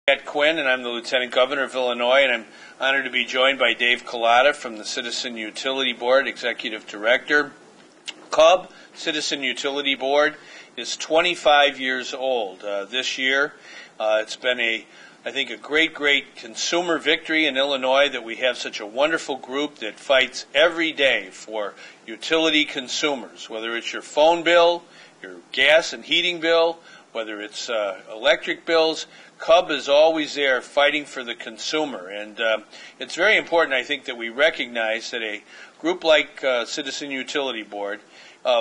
Pat Quinn, and I'm the Lieutenant Governor of Illinois, and I'm honored to be joined by Dave Collada from the Citizen Utility Board, Executive Director. CUB, Citizen Utility Board, is 25 years old this year. It's been I think a great consumer victory in Illinois that we have such a wonderful group that fights every day for utility consumers, whether it's your phone bill, your gas and heating bill, whether it's electric bills. CUB is always there fighting for the consumer, and it's very important, I think, that we recognize that a group like Citizen Utility Board,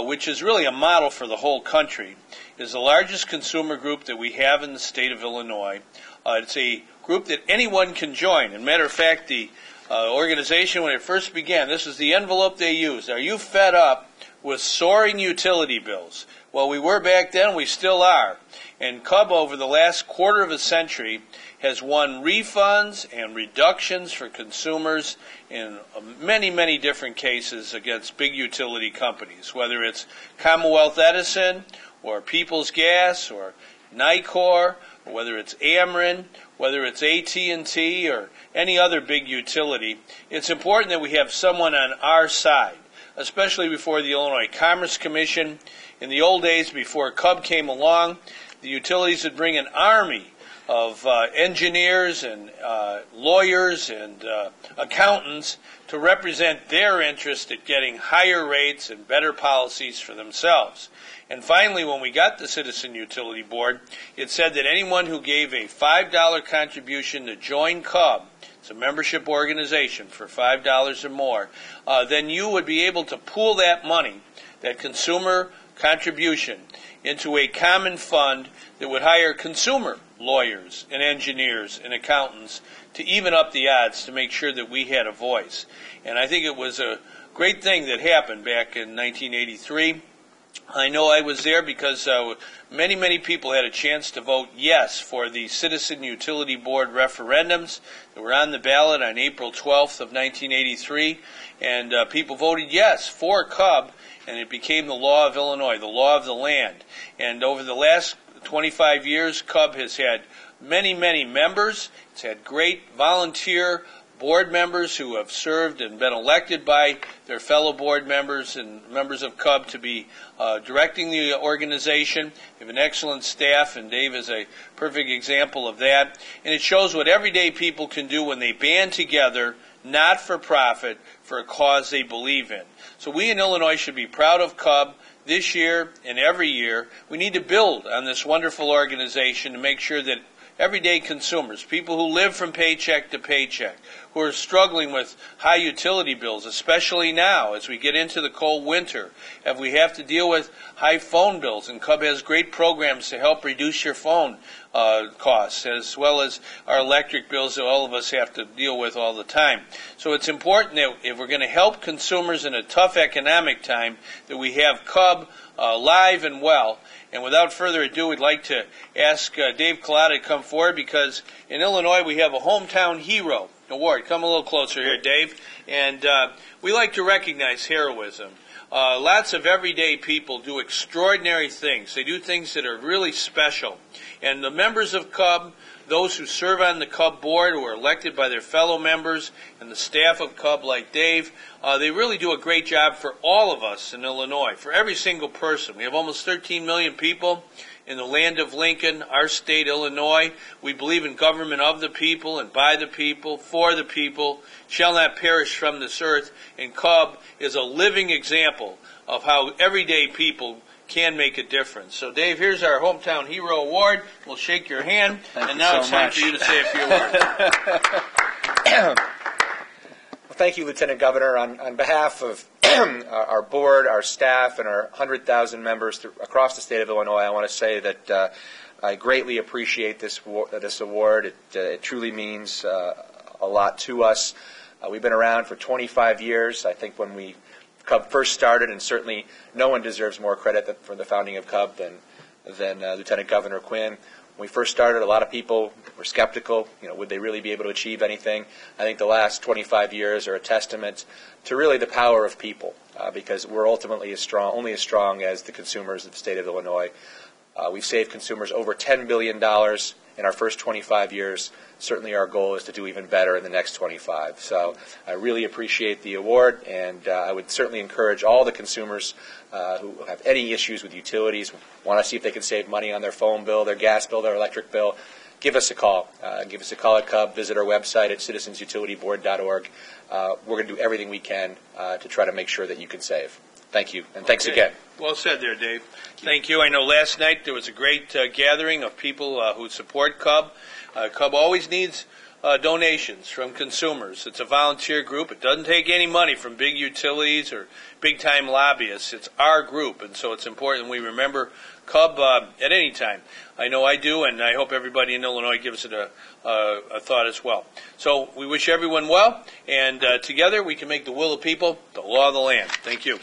which is really a model for the whole country, is the largest consumer group that we have in the state of Illinois. It's a group that anyone can join. As a matter of fact, the organization, when it first began, this is the envelope they used. Are you fed up with soaring utility bills? Well, we were back then, we still are. And CUB, over the last quarter of a century, has won refunds and reductions for consumers in many different cases against big utility companies, whether it's Commonwealth Edison or People's Gas or Nicor, or whether it's Ameren, whether it's AT&T or any other big utility. It's important that we have someone on our side, especially before the Illinois Commerce Commission. In the old days, before CUB came along, the utilities would bring an army of engineers and lawyers and accountants to represent their interest at getting higher rates and better policies for themselves. And finally, when we got the Citizen Utility Board, it said that anyone who gave a $5 contribution to join CUB, it's a membership organization for $5 or more, then you would be able to pool that money, that consumer contribution, into a common fund that would hire consumer lawyers and engineers and accountants to even up the odds to make sure that we had a voice. And I think it was a great thing that happened back in 1983. I know I was there because many people had a chance to vote yes for the Citizen Utility Board referendums that were on the ballot on April 12th of 1983, and people voted yes for CUB, and it became the law of Illinois, the law of the land. And over the last 25 years, CUB has had many members. It's had great volunteer board members who have served and been elected by their fellow board members and members of CUB to be directing the organization. They have an excellent staff, and Dave is a perfect example of that. And it shows what everyday people can do when they band together, not for profit, for a cause they believe in. So we in Illinois should be proud of CUB this year and every year. We need to build on this wonderful organization to make sure that everyday consumers, people who live from paycheck to paycheck, who are struggling with high utility bills, especially now as we get into the cold winter, if we have to deal with high phone bills, and CUB has great programs to help reduce your phone costs, as well as our electric bills that all of us have to deal with all the time. So it's important that if we're going to help consumers in a tough economic time, that we have CUB live and well. And without further ado, we'd like to ask Dave Collada to come forward, because in Illinois we have a Hometown Hero Award. Come a little closer here, Dave. And we like to recognize heroism. Lots of everyday people do extraordinary things. They do things that are really special. And the members of CUB, those who serve on the CUB board, who are elected by their fellow members, and the staff of CUB like Dave, they really do a great job for all of us in Illinois, for every single person. We have almost 13 million people in the land of Lincoln, our state, Illinois. We believe in government of the people and by the people, for the people, shall not perish from this earth. And CUB is a living example of how everyday people can make a difference. So, Dave, here's our Hometown Hero Award. We'll shake your hand. And now it's time for you to say a few words. Well, thank you, Lieutenant Governor. On behalf of our board, our staff, and our 100,000 members across the state of Illinois, I want to say that I greatly appreciate this award. It truly means a lot to us. We've been around for 25 years. I think when CUB first started, and certainly no one deserves more credit for the founding of CUB than Lieutenant Governor Quinn. When we first started, a lot of people were skeptical. Would they really be able to achieve anything? I think the last 25 years are a testament to really the power of people, because we're ultimately only as strong as the consumers of the state of Illinois. We've saved consumers over $10 billion in our first 25 years. Certainly our goal is to do even better in the next 25. So I really appreciate the award, and I would certainly encourage all the consumers who have any issues with utilities, want to see if they can save money on their phone bill, their gas bill, their electric bill, give us a call. Give us a call at CUB. Visit our website at citizensutilityboard.org. We're going to do everything we can to try to make sure that you can save. Thank you, and thanks again. Well said there, Dave. Thank you. I know last night there was a great gathering of people who support CUB. CUB always needs donations from consumers. It's a volunteer group. It doesn't take any money from big utilities or big-time lobbyists. It's our group, and so it's important we remember CUB at any time. I know I do, and I hope everybody in Illinois gives it a thought as well. So we wish everyone well, and together we can make the will of people the law of the land. Thank you.